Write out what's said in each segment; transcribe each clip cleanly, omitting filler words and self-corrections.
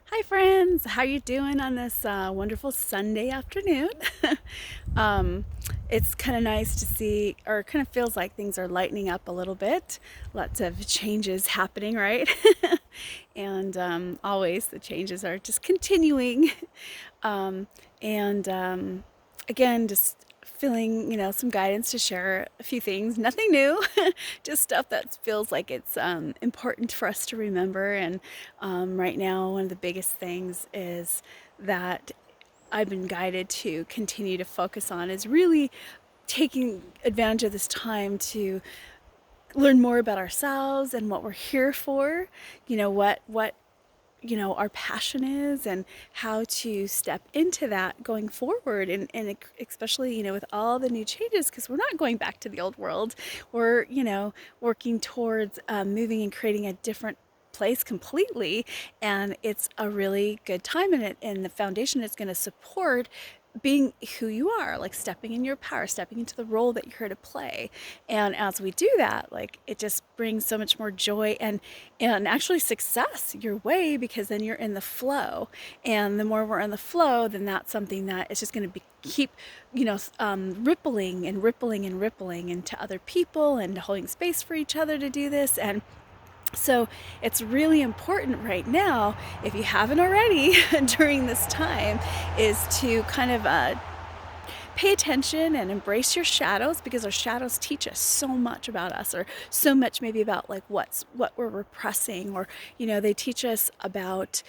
Hi friends, how you doing on this wonderful Sunday afternoon? um, it's kind of nice to see, or kind of feels like things are lightening up a little bit. Lots of changes happening, right? And always the changes are just continuing. Um, and again, just feeling, some guidance to share a few things. Nothing new, just stuff that feels like it's important for us to remember. And right now, one of the biggest things is that I've been guided to continue to focus on is really taking advantage of this time to learn more about ourselves and what we're here for. What our passion is and how to step into that going forward, and especially with all the new changes, because we're not going back to the old world. We're working towards moving and creating a different place completely, and it's a really good time in it, and the foundation is going to support being who you are, like stepping in your power, stepping into the role that you're here to play. And as we do that, like, it just brings so much more joy and actually success your way, because then you're in the flow. And the more we're in the flow, then that's something that is just going to be keep rippling and rippling and rippling into other people, and holding space for each other to do this. And so it's really important right now, if you haven't already during this time, is to kind of pay attention and embrace your shadows, because our shadows teach us so much about us, or so much maybe about like what we're repressing, or they teach us about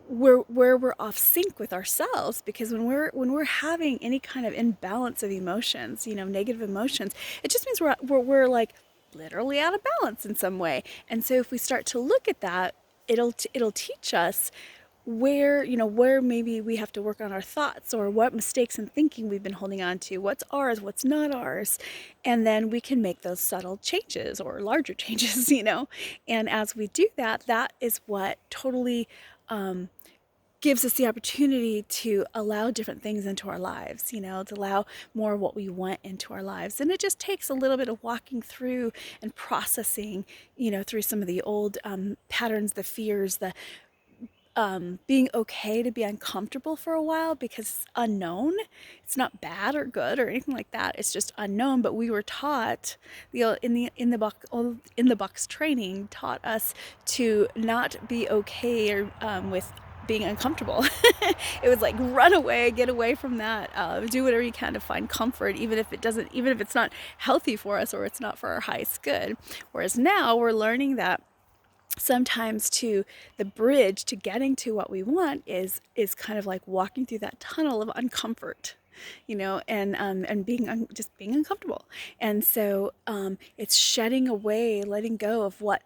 where we're off sync with ourselves. Because when we're having any kind of imbalance of emotions, negative emotions, it just means we're like literally out of balance in some way. And so if we start to look at that, it'll teach us where maybe we have to work on our thoughts, or what mistakes and thinking we've been holding on to, what's ours, what's not ours. And then we can make those subtle changes or larger changes. And as we do that, that is what totally gives us the opportunity to allow different things into our lives, to allow more of what we want into our lives. And it just takes a little bit of walking through and processing, through some of the old patterns, the fears, the being okay to be uncomfortable for a while, because it's unknown. It's not bad or good or anything like that. It's just unknown. But we were taught, in the box training taught us to not be okay, or with being uncomfortable. It was like, run away, get away from that, do whatever you can to find comfort, even if it's not healthy for us, or it's not for our highest good. Whereas now we're learning that sometimes to the bridge to getting to what we want is kind of like walking through that tunnel of uncomfort, and just being uncomfortable. And so it's shedding away, letting go of what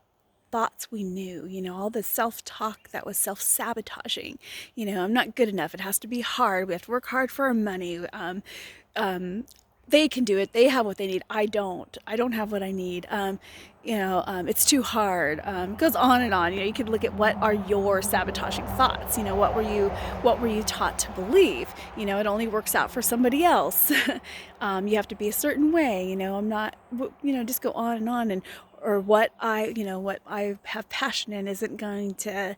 thoughts we knew, all the self-talk that was self-sabotaging. I'm not good enough, it has to be hard, we have to work hard for our money. They can do it, they have what they need, I don't have what I need. It's too hard. It goes on and on. You could look at what are your sabotaging thoughts. What were you taught to believe? It only works out for somebody else. You have to be a certain way. I'm not. Just go on and on. And or what I have passion in isn't going to,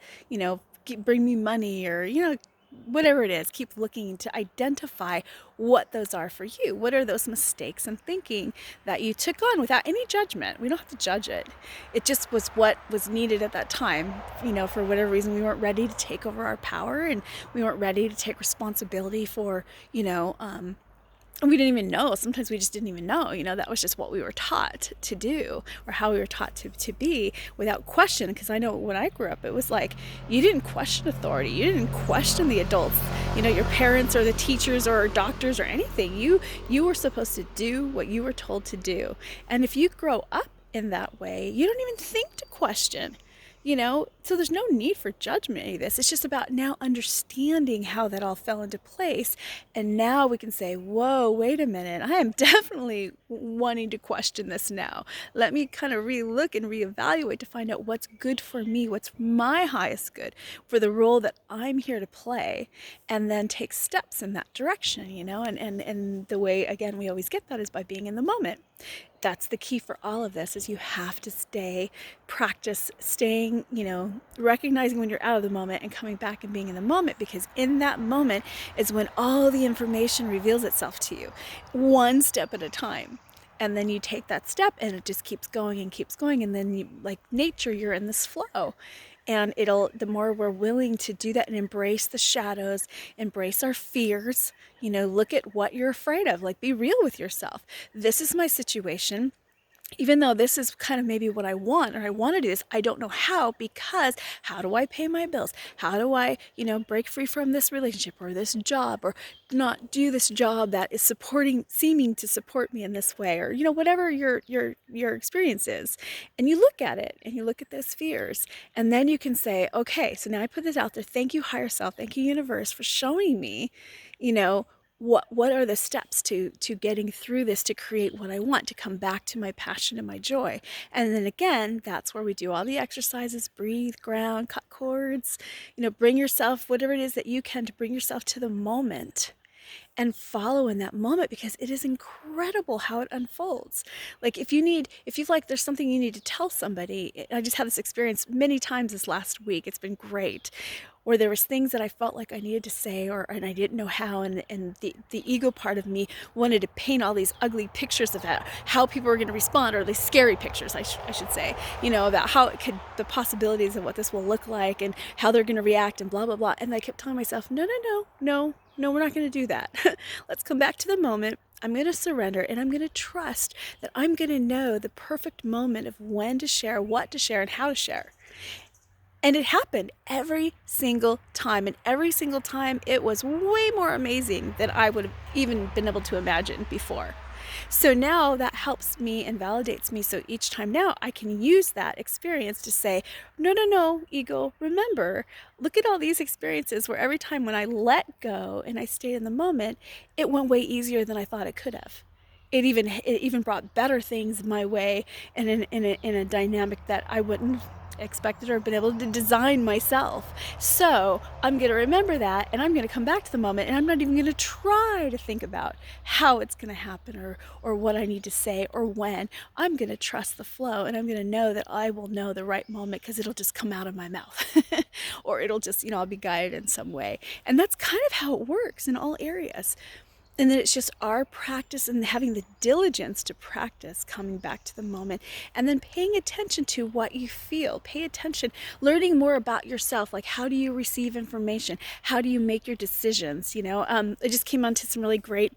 bring me money, or whatever it is. Keep looking to identify what those are for you. What are those mistakes and thinking that you took on without any judgment? We don't have to judge it. It just was what was needed at that time. For whatever reason, we weren't ready to take over our power, and we weren't ready to take responsibility for, we didn't even know. Sometimes we just didn't even know. That was just what we were taught to do, or how we were taught to be, without question. Because I know when I grew up, it was like, you didn't question authority, you didn't question the adults, your parents or the teachers or doctors or anything. You were supposed to do what you were told to do. And if you grow up in that way, you don't even think to question. So there's no need for judgment in this. It's just about now understanding how that all fell into place. And now we can say, whoa, wait a minute, I am definitely wanting to question this now. Let me kind of relook and reevaluate to find out what's good for me, what's my highest good for the role that I'm here to play, and then take steps in that direction. And the way, again, we always get that is by being in the moment. that's the key for all of this, is you have to practice staying, recognizing when you're out of the moment and coming back and being in the moment, because in that moment is when all the information reveals itself to you, one step at a time. And then you take that step and it just keeps going and keeps going. And then you, like nature, you're in this flow. And the more we're willing to do that and embrace the shadows, embrace our fears, look at what you're afraid of, like be real with yourself. This is my situation. Even though this is kind of maybe what I want, or I want to do this, I don't know how, because how do I pay my bills? How do I, break free from this relationship or this job, or not do this job that is seeming to support me in this way, or, whatever your experience is. And you look at it and you look at those fears, and then you can say, okay, so now I put this out there. Thank you, higher self. Thank you, universe, for showing me, you know, what are the steps to getting through this, to create what I want, to come back to my passion and my joy. And then again, that's where we do all the exercises: breathe, ground, cut cords, bring yourself, whatever it is that you can, to bring yourself to the moment and follow in that moment, because it is incredible how it unfolds. Like if you like there's something you need to tell somebody. I just had this experience many times this last week. It's been great, where there was things that I felt like I needed to say, and I didn't know how, and the ego part of me wanted to paint all these ugly pictures of that, how people were going to respond, or these scary pictures, I should say, about how the possibilities of what this will look like and how they're going to react and blah blah blah. And I kept telling myself, no, we're not going to do that. Let's come back to the moment. I'm going to surrender, and I'm going to trust that I'm going to know the perfect moment of when to share, what to share, and how to share. And it happened every single time. And every single time it was way more amazing than I would have even been able to imagine before. So now that helps me and validates me. So each time now I can use that experience to say, no, ego, remember, look at all these experiences where every time when I let go and I stayed in the moment, it went way easier than I thought it could have. It even brought better things my way, and in a dynamic that I wouldn't expected or been able to design myself. So I'm going to remember that, and I'm going to come back to the moment, and I'm not even going to try to think about how it's going to happen, or what I need to say, or when. I'm going to trust the flow, and I'm going to know that I will know the right moment, because it'll just come out of my mouth or it'll just, I'll be guided in some way. And that's kind of how it works in all areas. And then it's just our practice and having the diligence to practice coming back to the moment, and then paying attention to what you feel. Pay attention, learning more about yourself. Like, how do you receive information? How do you make your decisions? I just came onto some really great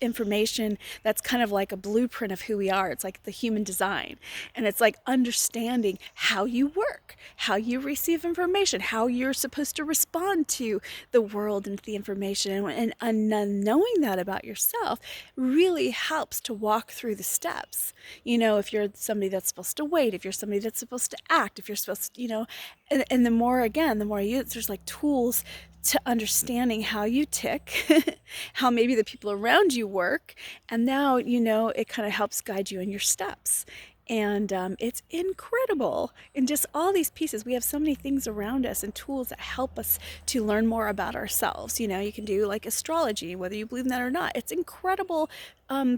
information that's kind of like a blueprint of who we are. It's like the human design, and it's like understanding how you work, how you receive information, how you're supposed to respond to the world and the information. And knowing that about yourself really helps to walk through the steps. If you're somebody that's supposed to wait, if you're somebody that's supposed to act, if you're supposed to, and the more you use, there's like tools to understanding how you tick, how maybe the people around you work, and now it kind of helps guide you in your steps. And it's incredible. In just all these pieces, we have so many things around us and tools that help us to learn more about ourselves. You can do like astrology, whether you believe in that or not. It's incredible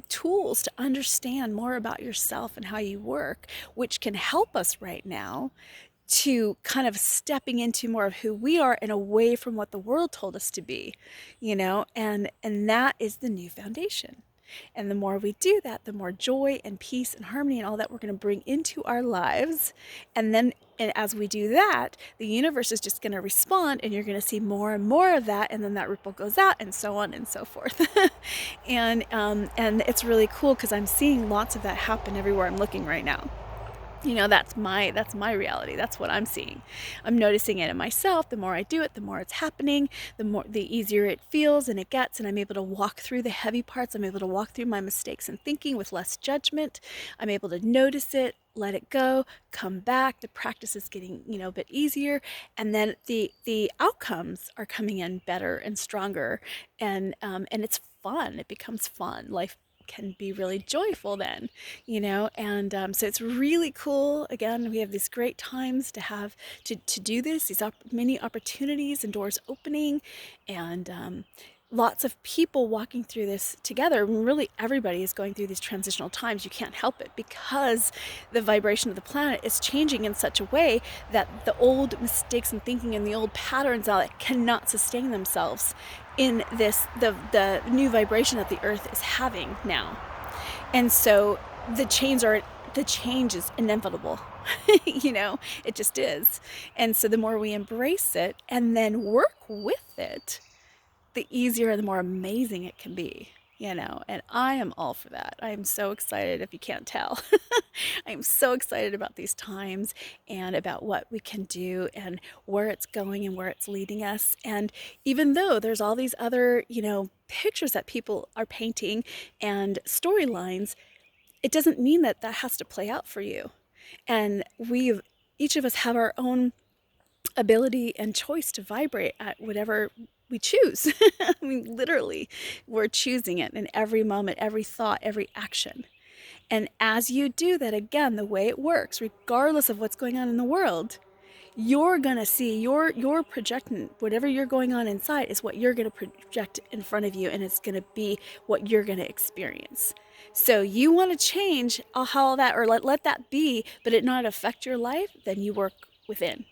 tools to understand more about yourself and how you work, which can help us right now to kind of stepping into more of who we are and away from what the world told us to be, and that is the new foundation. And the more we do that, the more joy and peace and harmony and all that we're going to bring into our lives. And as we do that, the universe is just going to respond, and you're going to see more and more of that, and then that ripple goes out, and so on and so forth. And it's really cool, because I'm seeing lots of that happen everywhere I'm looking right now. That's my reality. That's what I'm seeing. I'm noticing it in myself. The more I do it, the more it's happening, the easier it feels and it gets, and I'm able to walk through the heavy parts. I'm able to walk through my mistakes and thinking with less judgment. I'm able to notice it, let it go, come back. The practice is getting, a bit easier, and then the outcomes are coming in better and stronger, and it's fun. It becomes fun. Life can be really joyful then, and so it's really cool. Again, we have these great times to have to do this, these many opportunities and doors opening, and lots of people walking through this together. Really, everybody is going through these transitional times. You can't help it because the vibration of the planet is changing in such a way that the old mistakes and thinking and the old patterns that cannot sustain themselves in this the new vibration that the earth is having now. And so the change is inevitable. It just is. And so the more we embrace it and then work with it, the easier and the more amazing it can be. And I am all for that. I am so excited, if you can't tell. I am so excited about these times and about what we can do and where it's going and where it's leading us. And even though there's all these other, pictures that people are painting and storylines, it doesn't mean that that has to play out for you. And each of us have our own ability and choice to vibrate at whatever we choose. I mean, literally, we're choosing it in every moment, every thought, every action. And as you do that, again, the way it works, regardless of what's going on in the world, you're gonna see your projecting whatever you're going on inside is what you're gonna project in front of you, and it's gonna be what you're gonna experience. So you want to change how that, or let that be, but it not affect your life, then you work within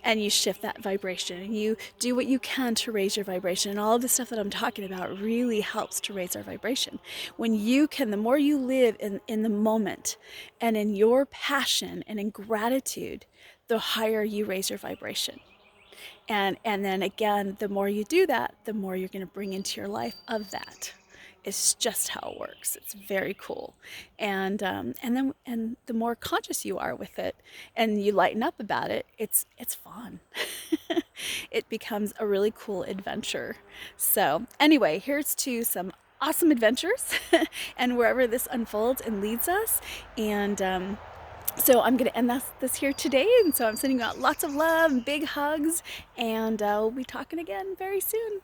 and you shift that vibration and you do what you can to raise your vibration. And all of the stuff that I'm talking about really helps to raise our vibration. When you can, the more you live in the moment and in your passion and in gratitude, the higher you raise your vibration. And then again, the more you do that, the more you're going to bring into your life of that. It's just how it works. It's very cool, and the more conscious you are with it, and you lighten up about it, it's fun. It becomes a really cool adventure. So anyway, here's to some awesome adventures, and wherever this unfolds and leads us, and so I'm going to end this here today. And so I'm sending out lots of love and big hugs. And we'll be talking again very soon.